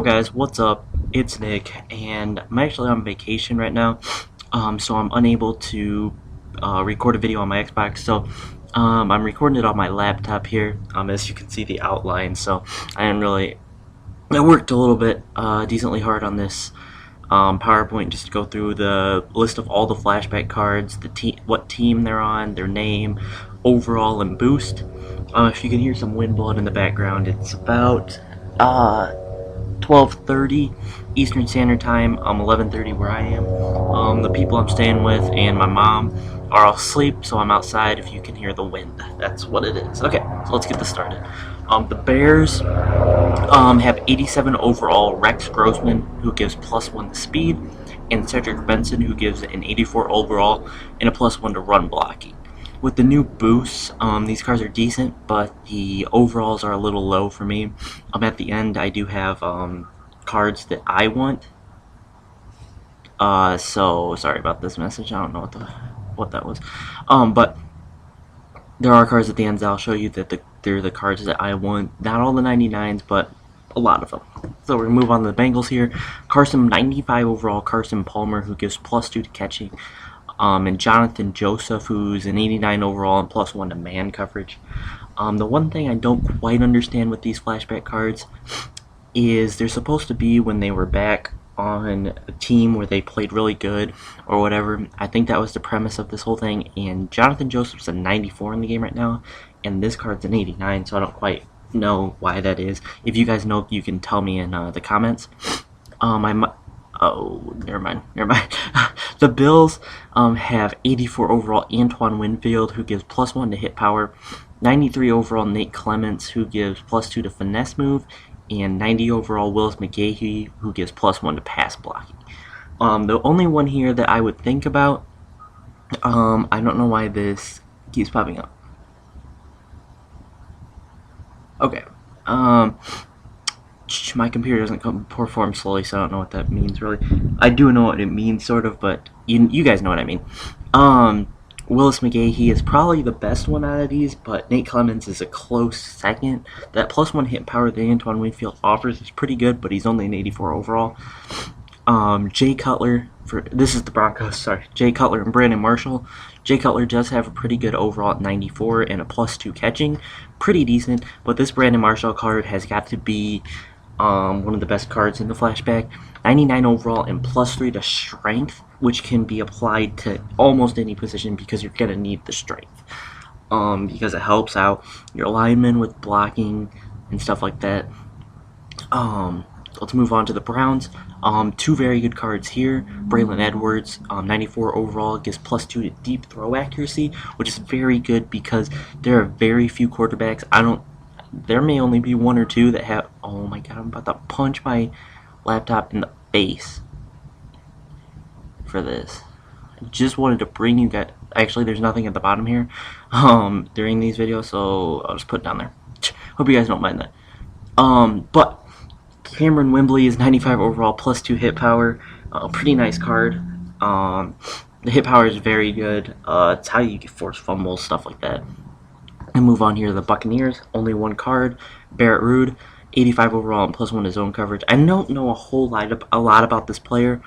guys, what's up? It's Nick, and I'm actually on vacation right now, so I'm unable to record a video on my Xbox. So I'm recording it on my laptop here. As you can see the outline. So I worked a little bit decently hard on this PowerPoint just to go through the list of all the flashback cards, what team they're on, their name, overall, and boost. If you can hear some wind blowing in the background, it's about 12:30 Eastern Standard Time, 11:30 where I am. The people I'm staying with and my mom are all asleep, so I'm outside if you can hear the wind. That's what it is. Okay, so let's get this started. The Bears have 87 overall, Rex Grossman, who gives +1 to speed, and Cedric Benson, who gives an 84 overall and a +1 to run blocking. With the new boosts, these cards are decent, but the overalls are a little low for me. At the end, I do have cards that I want. So sorry about this message. I don't know what that was. But there are cards at the end that I'll show you that they're the cards that I want. Not all the 99s, but a lot of them. So we're gonna move on to the Bengals here. Carson, 95 overall. Carson Palmer, who gives +2 to catching. And Jonathan Joseph, who's an 89 overall and +1 to man coverage. The one thing I don't quite understand with these flashback cards is they're supposed to be when they were back on a team where they played really good or whatever. I think that was the premise of this whole thing, and Jonathan Joseph's a 94 in the game right now, and this card's an 89, so I don't quite know why that is. If you guys know, you can tell me in the comments. Oh, never mind. The Bills have 84 overall Antoine Winfield, who gives +1 to hit power, 93 overall Nate Clements, who gives +2 to finesse move, and 90 overall Willis McGahee, who gives +1 to pass blocking. The only one here that I would think about, I don't know why this keeps popping up. Okay. My computer doesn't perform slowly, so I don't know what that means really. I do know what it means, sort of, but you guys know what I mean. Willis McGahee is probably the best one out of these, but Nate Clements is a close second. That +1 hit power that Antoine Winfield offers is pretty good, but he's only an 84 overall. Jay Cutler, this is the Broncos, sorry. Jay Cutler and Brandon Marshall. Jay Cutler does have a pretty good overall at 94 and a +2 catching. Pretty decent, but this Brandon Marshall card has got to be one of the best cards in the flashback. 99 overall and +3 to strength, which can be applied to almost any position because you're going to need the strength. Because it helps out your linemen with blocking and stuff like that. Let's move on to the Browns. Two very good cards here. Braylon Edwards, 94 overall, gives +2 to deep throw accuracy, which is very good because there are very few quarterbacks. There may only be one or two that have. Oh my god! I'm about to punch my laptop in the face for this. I just wanted to bring you guys. Actually, there's nothing at the bottom here during these videos, so I'll just put it down there. Hope you guys don't mind that. But Cameron Wembley is 95 overall, +2 hit power. Pretty nice card. The hit power is very good. It's how you get force fumbles, stuff like that. And move on here to the Buccaneers. Only one card. Barrett Ruud, 85 overall and +1 to zone coverage. I don't know a lot about this player,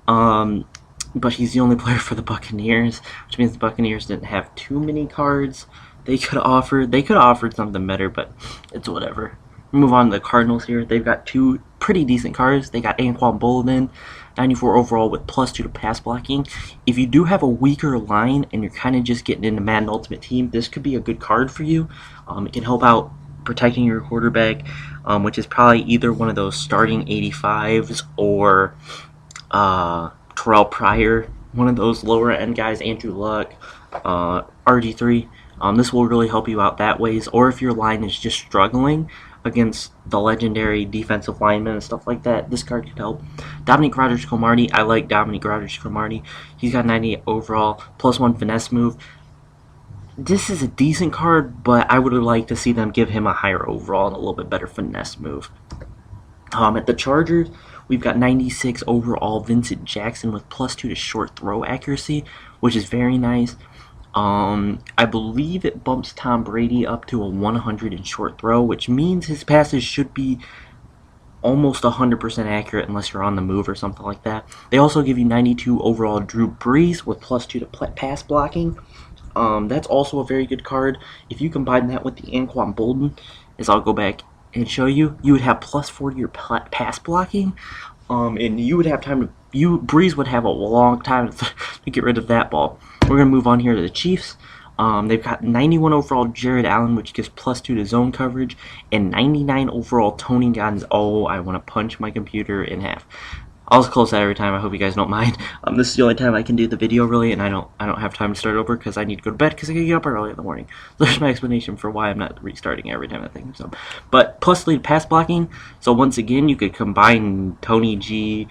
but he's the only player for the Buccaneers, which means the Buccaneers didn't have too many cards they could have offered. They could have offered something better, but it's whatever. Move on to the Cardinals here. They've got two pretty decent cards. They got Anquan Boldin, 94 overall with +2 to pass blocking. If you do have a weaker line and you're kind of just getting into Madden Ultimate Team, this could be a good card for you. It can help out protecting your quarterback, which is probably either one of those starting 85s or Terrell Pryor, one of those lower end guys, Andrew Luck, RG3. This will really help you out that ways. Or if your line is just struggling against the legendary defensive linemen and stuff like that, this card could help. Dominique Rodgers-Cromartie, I like Dominique Rodgers-Cromartie. He's got 98 overall, +1 finesse move. This is a decent card, but I would like to see them give him a higher overall and a little bit better finesse move. At the Chargers, we've got 96 overall Vincent Jackson with +2 to short throw accuracy, which is very nice. I believe it bumps Tom Brady up to a 100 in short throw, which means his passes should be almost 100% accurate unless you're on the move or something like that. They also give you 92 overall Drew Brees with +2 to pass blocking. That's also a very good card. If you combine that with the Anquan Bolden, as I'll go back and show you, you would have +4 to your pass blocking, and you would have time to. Breeze would have a long time to get rid of that ball. We're gonna move on here to the Chiefs. They've got 91 overall Jared Allen, which gives +2 to zone coverage, and 99 overall Tony Johns. Oh, I want to punch my computer in half. I'll just close that every time. I hope you guys don't mind. This is the only time I can do the video really, and I don't have time to start over because I need to go to bed because I get up early in the morning. So there's my explanation for why I'm not restarting every time I think of something. But +3 pass blocking. So once again, you could combine Tony G,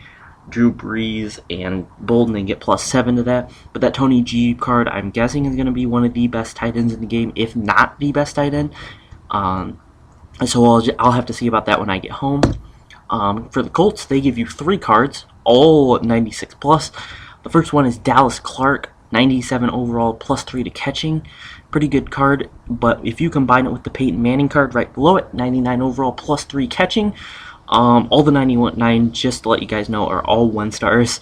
Drew Brees, and Bolden and get +7 to that. But that Tony G card, I'm guessing, is going to be one of the best tight ends in the game, if not the best tight end. So I'll have to see about that when I get home. For the Colts, they give you 3 cards, all 96 plus. The first one is Dallas Clark, 97 overall, +3 to catching. Pretty good card, but if you combine it with the Peyton Manning card right below it, 99 overall, +3 catching. All the 99, just to let you guys know, are all 1 stars,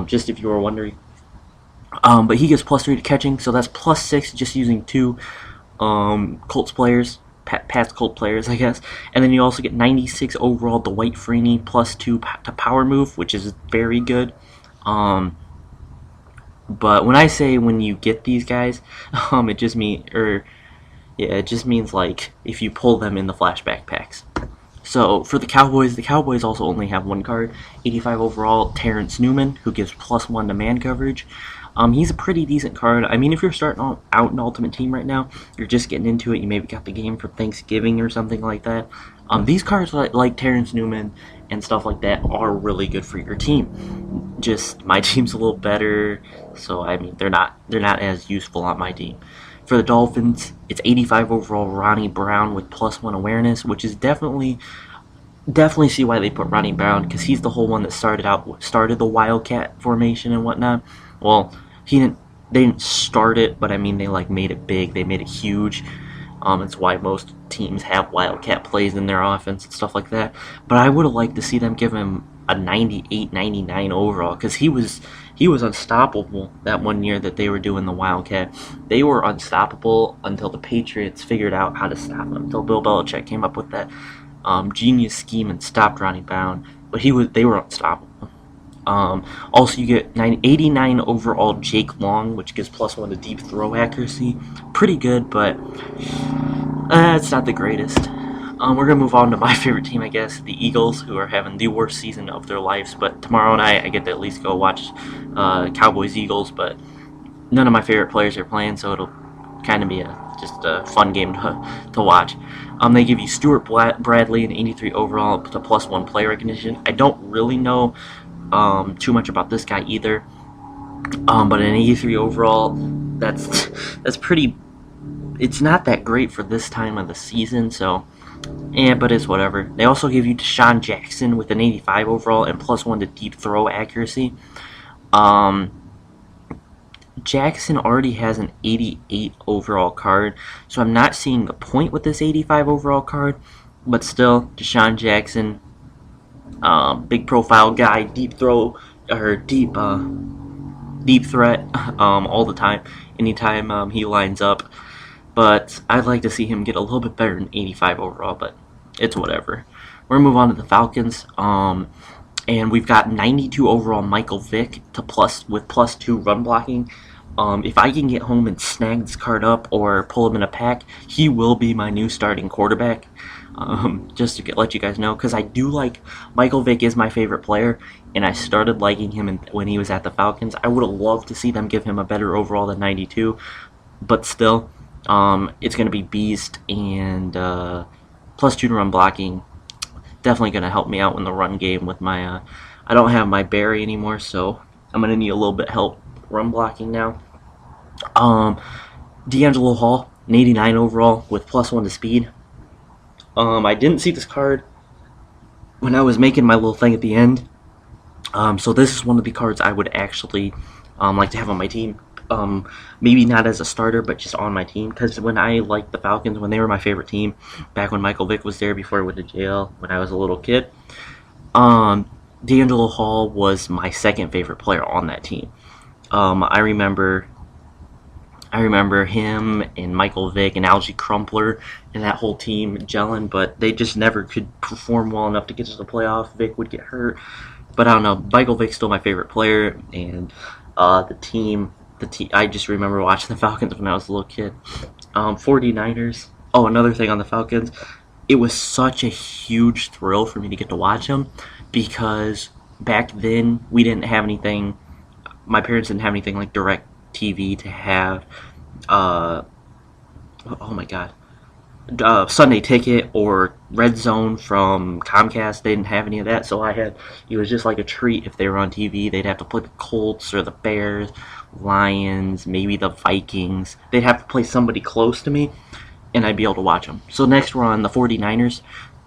just if you were wondering. But he gets +3 to catching, so that's +6 just using 2 Colts players. Past Colt players, I guess. And then you also get 96 overall Dwight Freeney, +2 to power move, which is very good. But when I say when you get these guys, it just means like if you pull them in the flashback packs. So for the Cowboys also only have 1 card, 85 overall Terrence Newman, who gives +1 to man coverage. He's a pretty decent card. I mean, if you're starting out in Ultimate Team right now, you're just getting into it, you maybe got the game for Thanksgiving or something like that. These cards like Terrence Newman and stuff like that are really good for your team. Just my team's a little better, so I mean they're not as useful on my team. For the Dolphins, it's 85 overall Ronnie Brown with +1 awareness, which is definitely see why they put Ronnie Brown, because he's the whole one that started the Wildcat formation and whatnot. Well, they didn't start it, but I mean they like made it big, they made it huge. It's why most teams have Wildcat plays in their offense and stuff like that. But I would have liked to see them give him a 98, 99 overall, because he was unstoppable that one year that they were doing the Wildcat. They were unstoppable until the Patriots figured out how to stop them. Until Bill Belichick came up with that genius scheme and stopped Ronnie Brown. But they were unstoppable. Also, you get 89 overall Jake Long, which gives +1 to deep throw accuracy. Pretty good, but it's not the greatest. We're going to move on to my favorite team, I guess, the Eagles, who are having the worst season of their lives. But tomorrow night, I get to at least go watch Cowboys-Eagles, but none of my favorite players are playing, so it'll kind of be just a fun game to watch. They give you Stuart Bradley, an 83 overall, to +1 play recognition. I don't really know too much about this guy either, but an 83 overall, that's pretty. It's not that great for this time of the season, so but it's whatever. They also give you Deshaun Jackson with an 85 overall and +1 to deep throw accuracy. Jackson already has an 88 overall card, so I'm not seeing the point with this 85 overall card, but still, Deshaun Jackson, big profile guy, deep throw, or deep threat, all the time, anytime he lines up. But I'd like to see him get a little bit better than 85 overall, but it's whatever. We're going to move on to the Falcons, and we've got 92 overall Michael Vick with +2 run blocking. If I can get home and snag this card up or pull him in a pack, he will be my new starting quarterback. Just to let you guys know, because I do like Michael Vick is my favorite player, and I started liking him when he was at the Falcons. I would have loved to see them give him a better overall than 92, but still, it's going to be beast, and +2 to run blocking. Definitely going to help me out in the run game with my. I don't have my Barry anymore, so I'm going to need a little bit help run blocking now. D'Angelo Hall, an 89 overall with +1 to speed. I didn't see this card when I was making my little thing at the end. So this is one of the cards I would actually like to have on my team. Maybe not as a starter, but just on my team. Because when I liked the Falcons, when they were my favorite team, back when Michael Vick was there before he went to jail, when I was a little kid, D'Angelo Hall was my second favorite player on that team. I remember him and Michael Vick and Algie Crumpler and that whole team gelling, but they just never could perform well enough to get to the playoffs. Vick would get hurt, but I don't know. Michael Vick's still my favorite player, and the team. I just remember watching the Falcons when I was a little kid. 49ers. Oh, another thing on the Falcons. It was such a huge thrill for me to get to watch them because back then we didn't have anything. My parents didn't have anything like direct TV to have. Oh my god. Sunday Ticket or Red Zone from Comcast. They didn't have any of that, so it was just like a treat if they were on TV. They'd have to play the Colts or the Bears, Lions, maybe the Vikings. They'd have to play somebody close to me, and I'd be able to watch them. So next we're on the 49ers.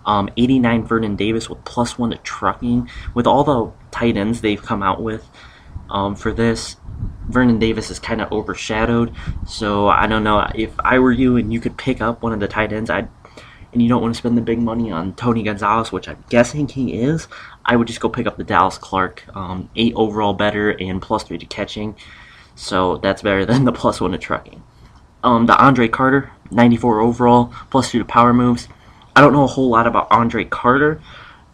89 Vernon Davis with +1 to trucking. With all the tight ends they've come out with for this, Vernon Davis is kind of overshadowed. So I don't know, if I were you and you could pick up one of the tight ends, and you don't want to spend the big money on Tony Gonzalez, which I'm guessing he is, I would just go pick up the Dallas Clark. 8 overall better and +3 to catching. So that's better than the +1 to trucking. The Andre Carter, 94 overall, +2 to power moves. I don't know a whole lot about Andre Carter.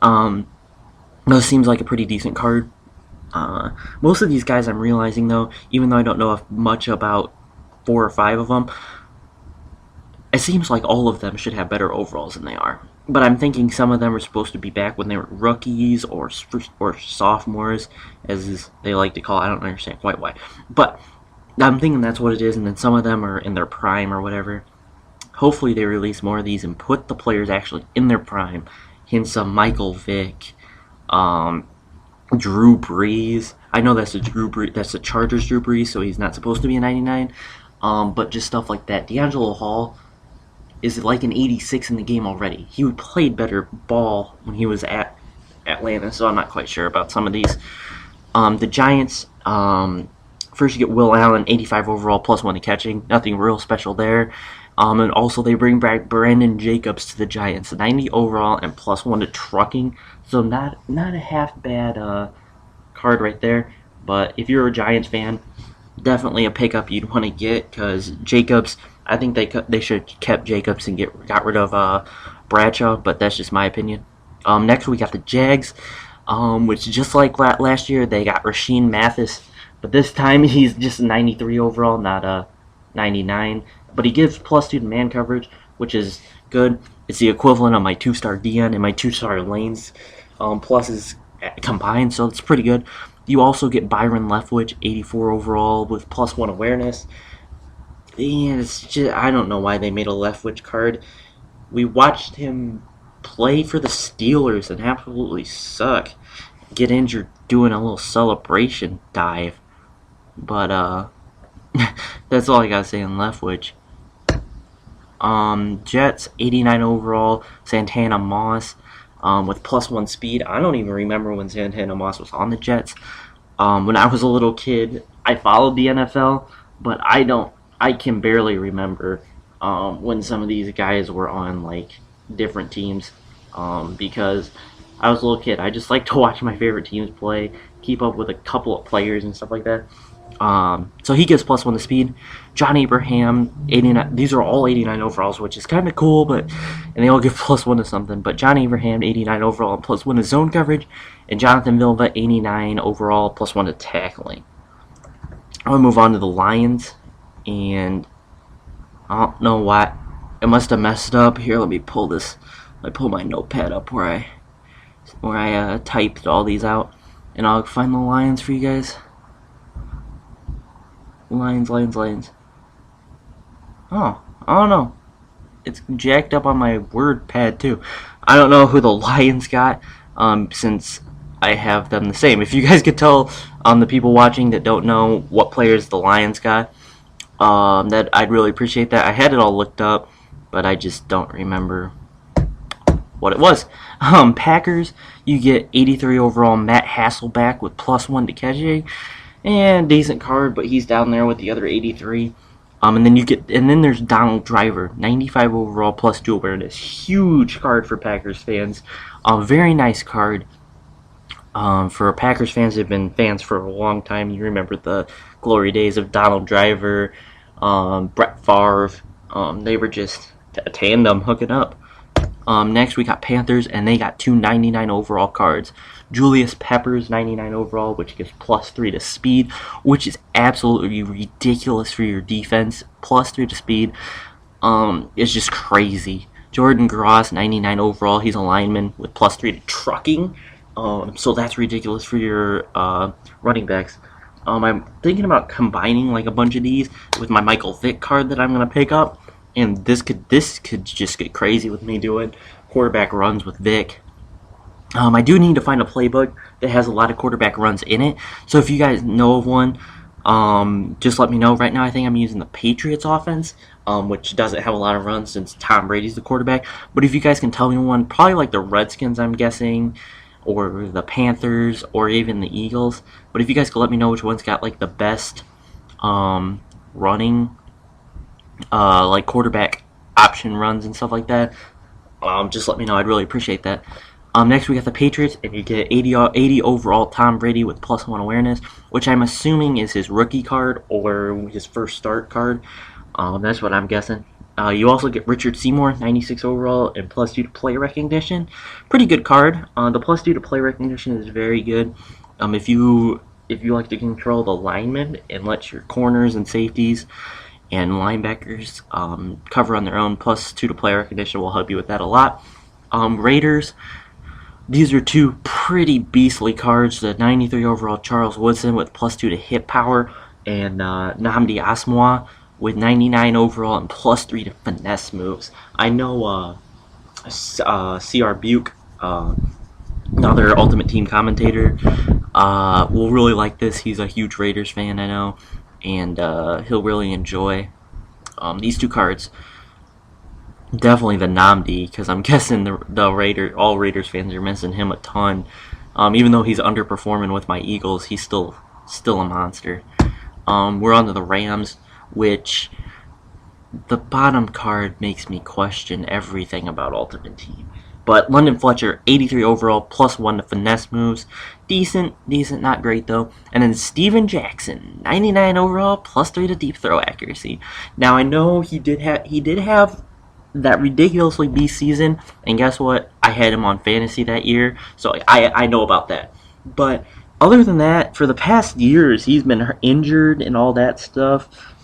It seems like a pretty decent card. Most of these guys I'm realizing, though, even though I don't know much about 4 or 5 of them, it seems like all of them should have better overalls than they are. But I'm thinking some of them are supposed to be back when they were rookies or sophomores, as they like to call it. I don't understand quite why. But I'm thinking that's what it is, and then some of them are in their prime or whatever. Hopefully they release more of these and put the players actually in their prime. Hence some Michael Vick, Drew Brees. I know that's the Chargers Drew Brees, so he's not supposed to be a 99. But just stuff like that. D'Angelo Hall is like an 86 in the game already. He played better ball when he was at Atlanta, so I'm not quite sure about some of these. The Giants, first you get Will Allen, 85 overall, +1 to catching. Nothing real special there. And also they bring back Brandon Jacobs to the Giants, 90 overall and +1 to trucking. So not a half bad card right there. But if you're a Giants fan, definitely a pickup you'd want to get, because Jacobs, I think they should have kept Jacobs and got rid of Bradshaw, but that's just my opinion. Next we got the Jags, which just like last year they got Rasheed Mathis, but this time he's just 93 overall, not a 99. But he gives +2 to man coverage, which is good. It's the equivalent of my 2-star DN and my 2-star lanes pluses combined, so it's pretty good. You also get Byron Leftwich, 84 overall with +1 awareness. And it's just, I don't know why they made a Leftwich card. We watched him play for the Steelers and absolutely suck. Get injured doing a little celebration dive. But that's all I gotta say on Leftwich. Jets, 89 overall, Santana Moss, with +1 speed. I don't even remember when Santana Moss was on the Jets. When I was a little kid, I followed the NFL, but I can barely remember when some of these guys were on like different teams, because I was a little kid. I just like to watch my favorite teams play, keep up with a couple of players and stuff like that. So he gets +1 to speed. John Abraham, 89. These are all 89 overalls, which is kind of cool, and they all get +1 to something. But John Abraham, 89 overall, and +1 to zone coverage, and Jonathan Vilva, 89 overall, +1 to tackling. I'm gonna move on to the Lions, and I don't know why. It must have messed up. Here, let me pull this. I pull my notepad up where I typed all these out, and I'll find the Lions for you guys. Lions. Oh, I don't know. It's jacked up on my word pad too. I don't know who the Lions got, since I have them the same. If you guys could tell the people watching that don't know what players the Lions got, that I'd really appreciate that. I had it all looked up, but I just don't remember what it was. Packers, you get 83 overall Matt Hasselbeck with +1 to catching. and decent card, but he's down there with the other 83. And then there's Donald Driver, 95 overall, +2 awareness. Huge card for Packers fans. Very nice card. For Packers fans that have been fans for a long time, you remember the glory days of Donald Driver, Brett Favre. They were just a tandem hooking up. Next, we got Panthers, and they got 299 overall cards. Julius Peppers, 99 overall, which gives +3 to speed, which is absolutely ridiculous for your defense. +3 to speed is just crazy. Jordan Gross, 99 overall. He's a lineman with +3 to trucking. So that's ridiculous for your running backs. I'm thinking about combining like a bunch of these with my Michael Vick card that I'm gonna pick up, and this could just get crazy with me doing quarterback runs with Vick. I do need to find a playbook that has a lot of quarterback runs in it. So if you guys know of one, just let me know. Right now, I think I'm using the Patriots offense, which doesn't have a lot of runs since Tom Brady's the quarterback. But if you guys can tell me one, probably like the Redskins, I'm guessing, or the Panthers, or even the Eagles. But if you guys could let me know which one's got like the best running, like quarterback option runs and stuff like that, just let me know. I'd really appreciate that. Next, we got the Patriots, and you get 80 overall Tom Brady with +1 awareness, which I'm assuming is his rookie card or his first start card. That's what I'm guessing. You also get Richard Seymour, 96 overall, and +2 to play recognition. Pretty good card. The +2 to play recognition is very good. If you like to control the linemen and let your corners and safeties and linebackers cover on their own, +2 to play recognition will help you with that a lot. Raiders. These are two pretty beastly cards. The 93 overall Charles Woodson with +2 to hit power, and Nnamdi Asomugha with 99 overall and +3 to finesse moves. I know CR Buke, another Ultimate Team commentator, will really like this. He's a huge Raiders fan, I know, and he'll really enjoy these two cards. Definitely the Nnamdi, because I'm guessing all Raiders fans are missing him a ton. Even though he's underperforming with my Eagles, he's still a monster. We're on to the Rams, which the bottom card makes me question everything about Ultimate Team. But London Fletcher, 83 overall, +1 to finesse moves. Decent, not great though. And then Steven Jackson, 99 overall, +3 to deep throw accuracy. Now I know he did have that ridiculously beast season, and guess what? I had him on fantasy that year, so I know about that. But other than that, for the past years, he's been injured and all that stuff,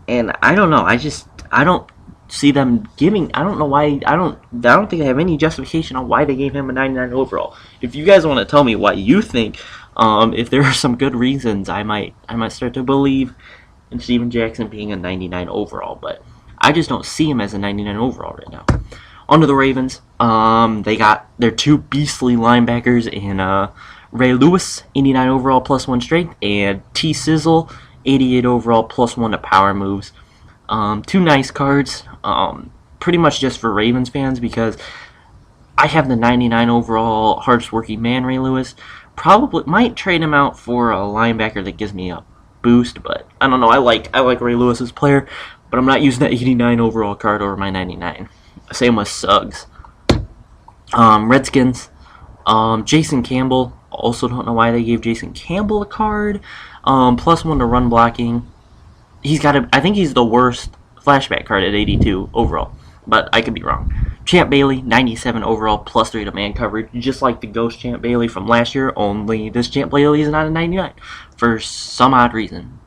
and I don't know. I don't see them giving. I don't know why. I don't think I have any justification on why they gave him a 99 overall. If you guys want to tell me why you think, if there are some good reasons, I might start to believe in Steven Jackson being a 99 overall, but I just don't see him as a 99 overall right now. On to the Ravens. They got their two beastly linebackers in Ray Lewis, 89 overall, +1 strength, and T Sizzle, 88 overall, +1 to power moves. Two nice cards. Pretty much just for Ravens fans, because I have the 99 overall hardest working man Ray Lewis. Probably might trade him out for a linebacker that gives me a boost, but I don't know. I like Ray Lewis as a player, but I'm not using that 89 overall card over my 99. Same with Suggs. Redskins. Jason Campbell. Also don't know why they gave Jason Campbell a card. +1 to run blocking. I think he's the worst flashback card at 82 overall, but I could be wrong. Champ Bailey, 97 overall, +3 to man coverage, just like the Ghost Champ Bailey from last year, only this Champ Bailey is not a 99 for some odd reason.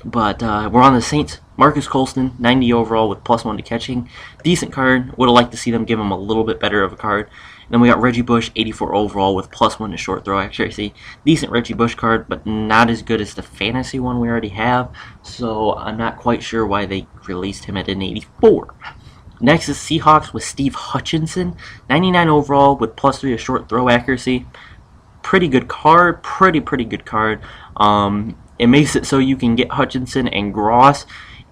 But we're on the Saints. Marcus Colston, 90 overall with +1 to catching. Decent card. Would have liked to see them give him a little bit better of a card. And then we got Reggie Bush, 84 overall with +1 to short throw accuracy. Decent Reggie Bush card, but not as good as the fantasy one we already have. So I'm not quite sure why they released him at an 84. Next is Seahawks with Steve Hutchinson, 99 overall with +3 to short throw accuracy. Pretty good card. Pretty good card. It makes it so you can get Hutchinson and Gross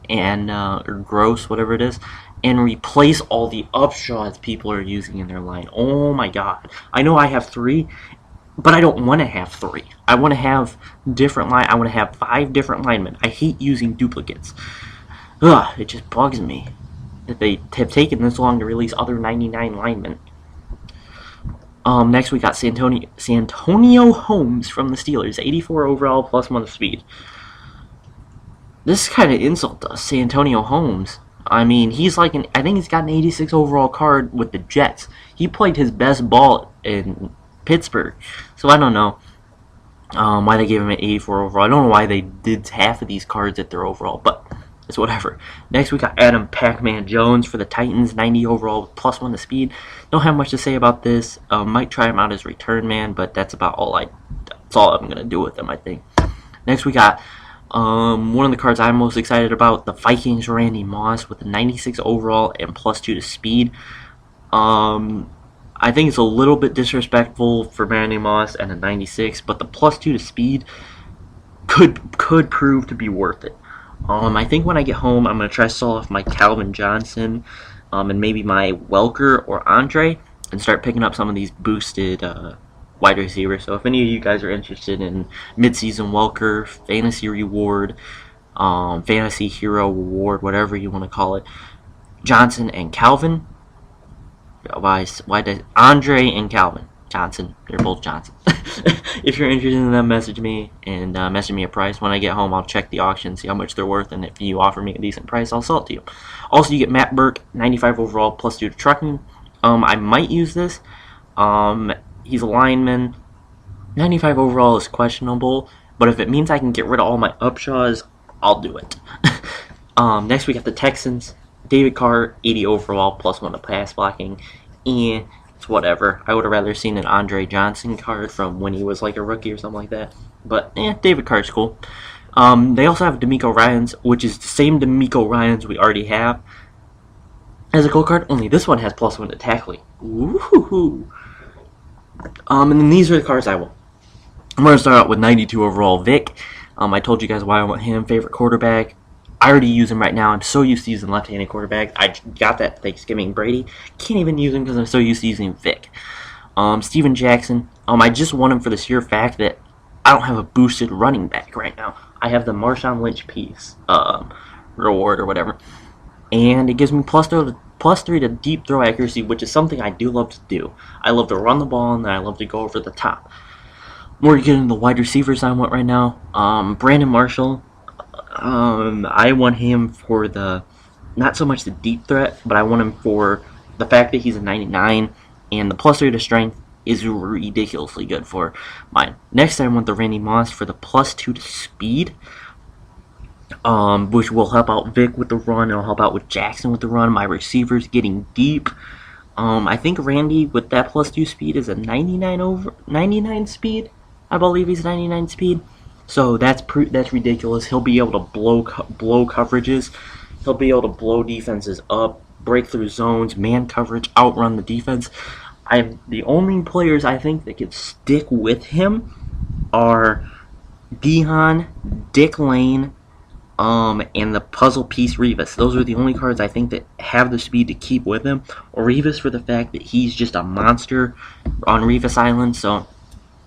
and or Gross, whatever it is, and replace all the upshots people are using in their line. Oh my god. I know I have 3. But I don't want to have 3. I want to have different line. I want to have 5 different linemen. I hate using duplicates. Ugh, it just bugs me that they have taken this long to release other 99 linemen. Next we got Santonio Holmes from the Steelers, 84 overall plus 1 speed. This kind of insult us, Santonio Holmes. I mean, he's like I think he's got an 86 overall card with the Jets. He played his best ball in Pittsburgh, so I don't know why they gave him an 84 overall. I don't know why they did half of these cards at their overall, but it's whatever. Next, we got Adam Pac-Man Jones for the Titans, 90 overall with plus 1 to speed. Don't have much to say about this. Might try him out as return man, but that's about all that's all I'm gonna do with him, I think. Next, we got one of the cards I'm most excited about, the Vikings Randy Moss with a 96 overall and plus 2 to speed. I think it's a little bit disrespectful for Randy Moss and a 96, but the plus 2 to speed could prove to be worth it. I think when I get home, I'm going to try to sell off my Calvin Johnson and maybe my Welker or Andre and start picking up some of these boosted wide receivers. So if any of you guys are interested in midseason Welker, fantasy reward, fantasy hero reward, whatever you want to call it, Johnson and Calvin, why did Andre and Calvin Johnson, they're both Johnson. If you're interested in them, message me and message me a price. When I get home, I'll check the auction, see how much they're worth, and if you offer me a decent price, I'll sell it to you. Also, you get Matt Burke, 95 overall, plus 2 to trucking. I might use this. He's a lineman. 95 overall is questionable, but if it means I can get rid of all my Upshaws, I'll do it. Next, we got the Texans. David Carr, 80 overall, plus 1 to pass blocking. It's whatever. I would have rather seen an Andre Johnson card from when he was like a rookie or something like that. But, David Carr's cool. They also have D'Amico Ryans, which is the same D'Amico Ryans we already have as a gold card, only this one has plus 1 to tackling. Woohoo! And then these are the cards I want. I'm going to start out with 92 overall Vic. I told you guys why I want him. Favorite quarterback. I already use him right now. I'm so used to using left-handed quarterback. I got that Thanksgiving Brady. Can't even use him because I'm so used to using Vic. Steven Jackson. I just want him for the sheer fact that I don't have a boosted running back right now. I have the Marshawn Lynch piece reward or whatever. And it gives me plus 3 to deep throw accuracy, which is something I do love to do. I love to run the ball, and I love to go over the top. More getting the wide receivers I want right now. Brandon Marshall. I want him for not so much the deep threat, but I want him for the fact that he's a 99, and the plus 3 to strength is ridiculously good for mine. Next, I want the Randy Moss for the plus 2 to speed, which will help out Vic with the run. It'll help out with Jackson with the run. My receivers getting deep. I think Randy with that plus 2 speed is a 99 speed. I believe he's 99 speed. So that's ridiculous. He'll be able to blow coverages. He'll be able to blow defenses up, break through zones, man coverage, outrun the defense. The only players I think that could stick with him are Dion, Dick Lane, and the puzzle piece Revis. Those are the only cards I think that have the speed to keep with him. Or Revis for the fact that he's just a monster on Revis Island. So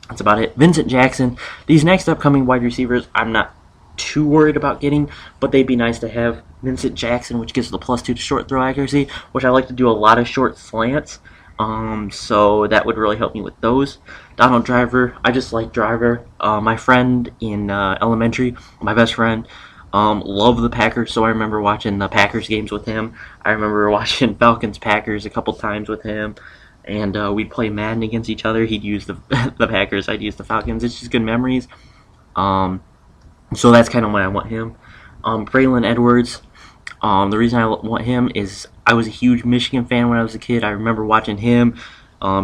that's about it. Vincent Jackson. These next upcoming wide receivers, I'm not too worried about getting, but they'd be nice to have. Vincent Jackson, which gives the plus 2 to short throw accuracy, which I like to do a lot of short slants. So that would really help me with those. Donald Driver. I just like Driver. My friend in elementary, my best friend, loved the Packers, so I remember watching the Packers games with him. I remember watching Falcons Packers a couple times with him. And we'd play Madden against each other. He'd use the Packers, I'd use the Falcons. It's just good memories. So that's kind of why I want him. Braylon Edwards. The reason I want him is I was a huge Michigan fan when I was a kid. I remember watching him,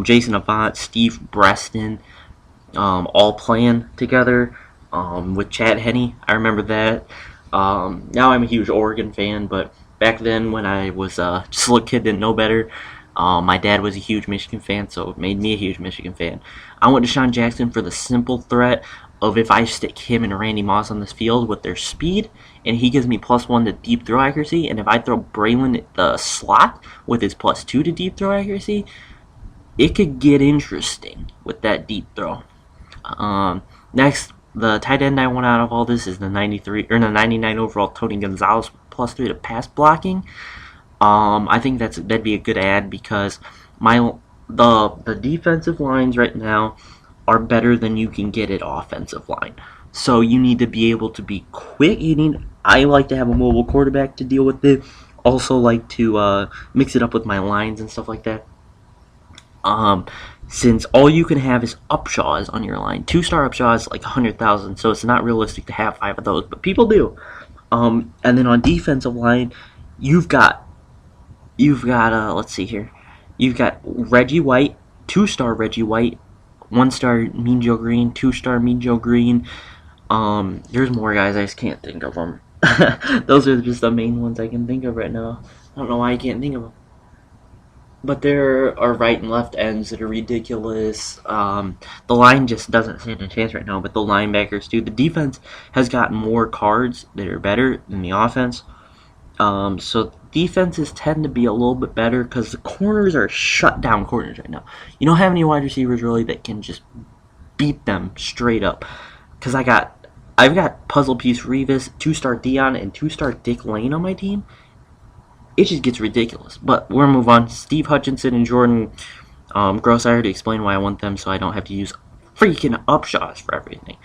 Jason Avant, Steve Breston, all playing together with Chad Henne. I remember that. Now I'm a huge Oregon fan, but back then when I was just a little kid, didn't know better. My dad was a huge Michigan fan, so it made me a huge Michigan fan. I want Deshaun Jackson for the simple threat of if I stick him and Randy Moss on this field with their speed, and he gives me plus 1 to deep throw accuracy, and if I throw Braylon at the slot with his plus 2 to deep throw accuracy, it could get interesting with that deep throw. Next, the tight end I want out of all this is the 93 or the 99 overall Tony Gonzalez +3 to pass blocking. I think that'd be a good ad because the defensive lines right now are better than you can get at offensive line. So you need to be able to be quick. I like to have a mobile quarterback to deal with it. Also like to mix it up with my lines and stuff like that. Since all you can have is Upshaws on your line. 2-star Upshaw is like 100,000, so it's not realistic to have 5 of those, but people do. And then on defensive line, you've got let's see here. You've got Reggie White, 2-star Reggie White, 1-star Mean Joe Green, 2-star Mean Joe Green. There's more guys, I just can't think of them. Those are just the main ones I can think of right now. I don't know why I can't think of them. But there are right and left ends that are ridiculous. The line just doesn't stand a chance right now, but the linebackers do. The defense has gotten more cards that are better than the offense. So defenses tend to be a little bit better because the corners are shut down corners right now. You don't have any wide receivers really that can just beat them straight up. Because I've got Puzzle Piece Revis, 2-star Dion, and 2-star Dick Lane on my team. It just gets ridiculous. But we're going to move on. Steve Hutchinson and Jordan Gross, I already explained why I want them, so I don't have to use freaking Upshaws for everything.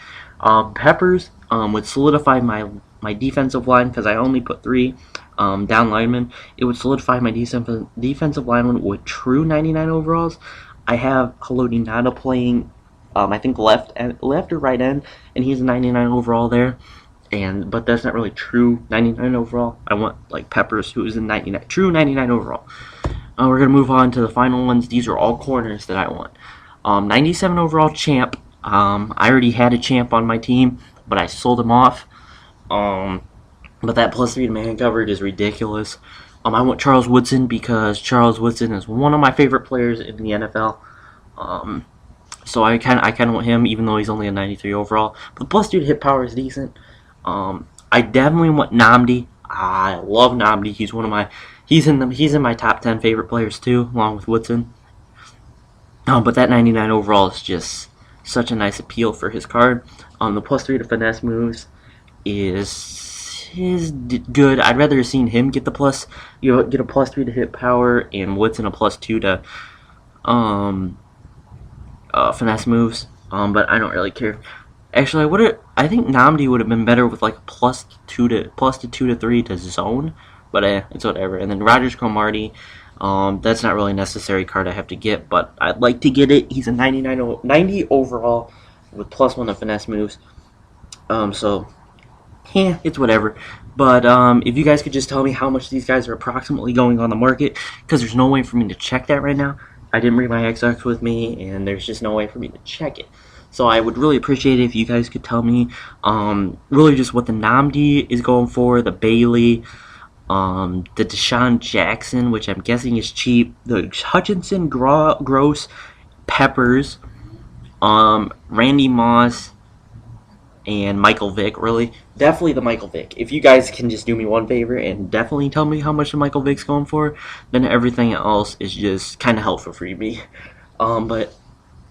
Peppers would solidify my defensive line because I only put 3 down linemen. It would solidify my defensive lineman with true 99 overalls. I have Haloti Ngata playing, I think left or right end, and he's a 99 overall there. But that's not really true 99 overall. I want like Peppers, who's a 99 true 99 overall. We're gonna move on to the final ones. These are all corners that I want. 97 overall Champ. I already had a Champ on my team, but I sold him off. But that +3 to man coverage is ridiculous. I want Charles Woodson because Charles Woodson is one of my favorite players in the NFL. So I kind of want him, even though he's only a 93 overall. But +2 to hit power is decent. I definitely want Nnamdi. I love Nnamdi. He's in my top 10 favorite players too, along with Woodson. But that 99 overall is just such a nice appeal for his card. The +3 to finesse moves is good. I'd rather have seen him get the get a +3 to hit power, and Woodson a +2 to finesse moves. But I don't really care. Actually, I think Nnamdi would have been better with like +2 to 3 to zone, but it's whatever. And then Rogers Cromartie, that's not really a necessary card I have to get, but I'd like to get it. He's a 90 overall with +1 to finesse moves. So it's whatever. But if you guys could just tell me how much these guys are approximately going on the market, because there's no way for me to check that right now. I didn't bring my XX with me, and there's just no way for me to check it. So I would really appreciate it if you guys could tell me really just what the Nnamdi is going for, the Bailey, the Deshaun Jackson, which I'm guessing is cheap, the Hutchinson, Gross, Peppers, Randy Moss, and Michael Vick, really. Definitely the Michael Vick. If you guys can just do me one favor and definitely tell me how much the Michael Vick's going for, then everything else is just kind of helpful for me. But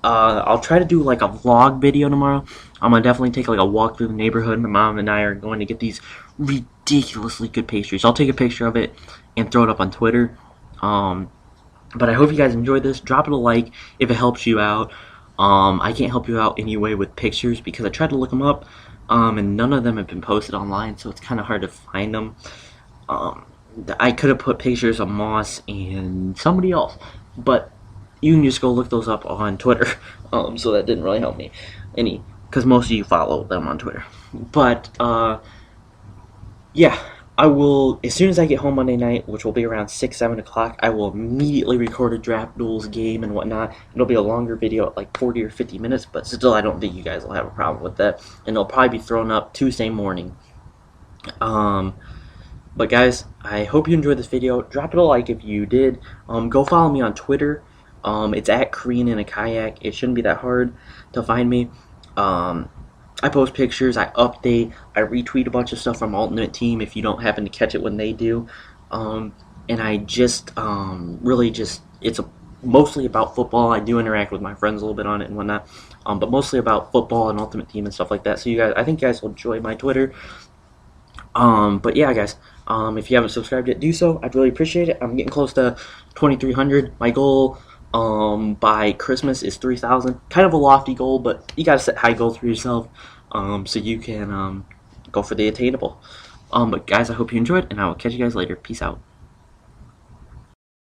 I'll try to do like a vlog video tomorrow. I'm going to definitely take like a walk through the neighborhood. My mom and I are going to get these ridiculously good pastries. I'll take a picture of it and throw it up on Twitter. But I hope you guys enjoyed this. Drop it a like if it helps you out. I can't help you out anyway with pictures because I tried to look them up, and none of them have been posted online, so it's kind of hard to find them. I could have put pictures of Moss and somebody else, but you can just go look those up on Twitter. So that didn't really help me any, because most of you follow them on Twitter. But yeah, I will, as soon as I get home Monday night, which will be around 6, 7 o'clock, I will immediately record a Draft Duels game and whatnot. It'll be a longer video at like 40 or 50 minutes, but still I don't think you guys will have a problem with that. And it'll probably be thrown up Tuesday morning. But guys, I hope you enjoyed this video. Drop it a like if you did. Go follow me on Twitter. It's at Korean in a Kayak. It shouldn't be that hard to find me. I post pictures, I update, I retweet a bunch of stuff from Ultimate Team if you don't happen to catch it when they do. And I just, really just, it's mostly about football. I do interact with my friends a little bit on it and whatnot, but mostly about football and Ultimate Team and stuff like that. So you guys, I think you guys will enjoy my Twitter. But yeah, guys, if you haven't subscribed yet, do so. I'd really appreciate it. I'm getting close to 2,300. My goal by Christmas is 3,000. Kind of a lofty goal, but you gotta set high goals for yourself, so you can go for the attainable. But guys, I hope you enjoyed, and I will catch you guys later. Peace out.